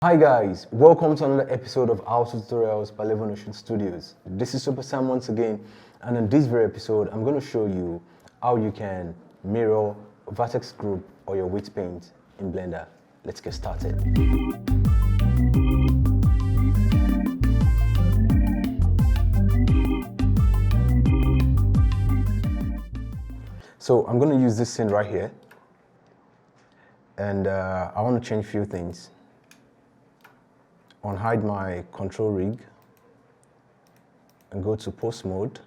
Hi guys, welcome to another episode of Our Tutorials by Levonotion Studios. This is Super Sam once again, and in this very episode I'm going to show you how you can mirror Vertex group or your weight paint in Blender. Let's get started. So I'm going to use this scene right here, and I want to change a few things. Unhide my control rig and go to post mode,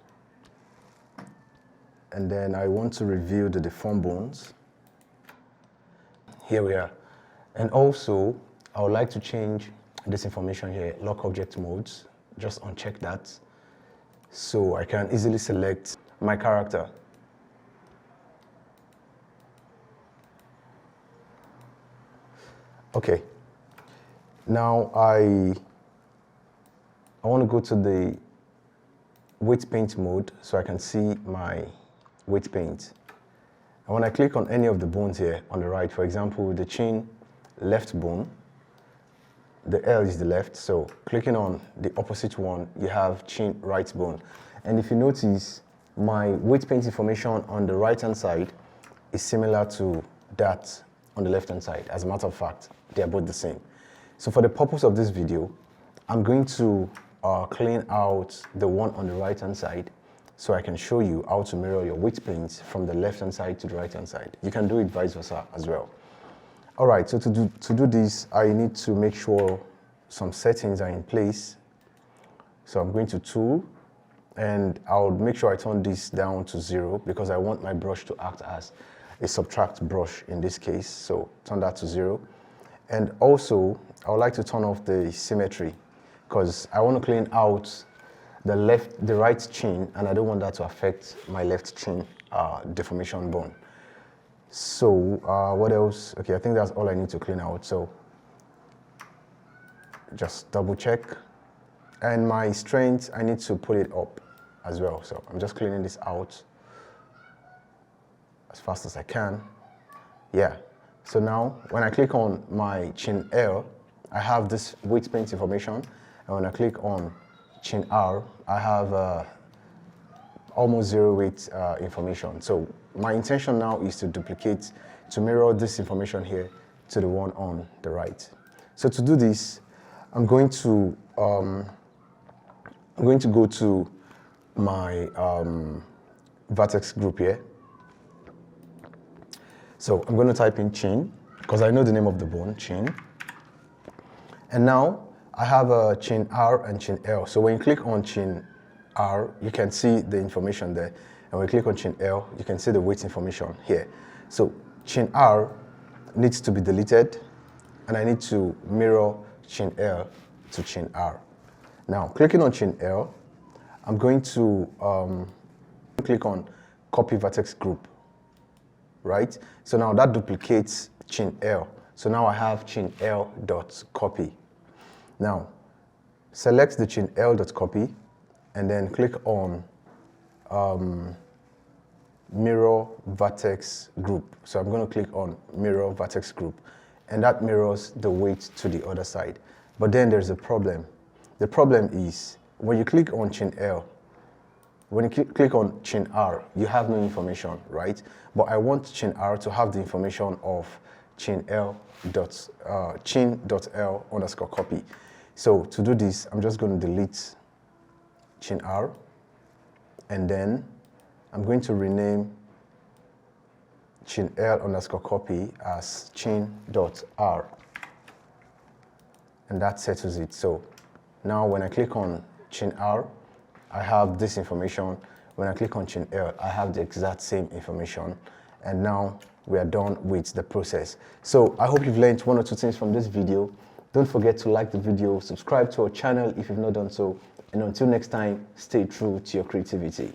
and then I want to reveal the deform bones. Here we are. And also I would like to change this information here, lock object modes. Just uncheck that so I can easily select my character. Okay, now I want to go to the weight paint mode so I can see my weight paint. And when I click on any of the bones here on the right, for example, the chin left bone, the L is the left, so clicking on the opposite one, you have chin right bone. And if you notice, my weight paint information on the right hand side is similar to that on the left hand side. As a matter of fact, they are both the same. So for the purpose of this video, I'm going to clean out the one on the right hand side so I can show you how to mirror your weight paint from the left hand side to the right hand side. You can do it vice versa as well. All right, so to do this, I need to make sure some settings are in place. So I'm going to Tool, and I'll make sure I turn this down to 0 because I want my brush to act as a subtract brush in this case. So turn that to 0. And also, I would like to turn off the symmetry because I want to clean out the right chin, and I don't want that to affect my left chin deformation bone. So what else? Okay, I think that's all I need to clean out. So just double check. And my strength, I need to put it up as well. So I'm just cleaning this out as fast as I can. Yeah. So now, when I click on my chin L, I have this weight paint information, and when I click on chin R, I have almost 0 weight information. So my intention now is to mirror this information here to the one on the right. So to do this, I'm going to go to my Vertex group here. So I'm going to type in chin because I know the name of the bone, chin. And now I have a chin R and chin L. So when you click on chin R, you can see the information there. And when you click on chin L, you can see the weight information here. So chin R needs to be deleted, and I need to mirror chin L to chin R. Now, clicking on chin L, I'm going to click on copy Vertex group. Right? So now that duplicates chin L. So now I have chin L dot copy. Now, select the chin L dot copy and then click on mirror Vertex group. So I'm going to click on mirror Vertex group, and that mirrors the weight to the other side. But then there's a problem. The problem is when you click on chin L, when you click on chin R, you have no information, right? But I want chin R to have the information of chin dot L underscore copy. So to do this, I'm just going to delete chin R, and then I'm going to rename chin L underscore copy as chin dot R, and that settles it. So now when I click on chin R, I have this information. When I click on chin L, I have the exact same information. And now we are done with the process. So I hope you've learned 1 or 2 things from this video. Don't forget to like the video, subscribe to our channel if you've not done so. And until next time, stay true to your creativity.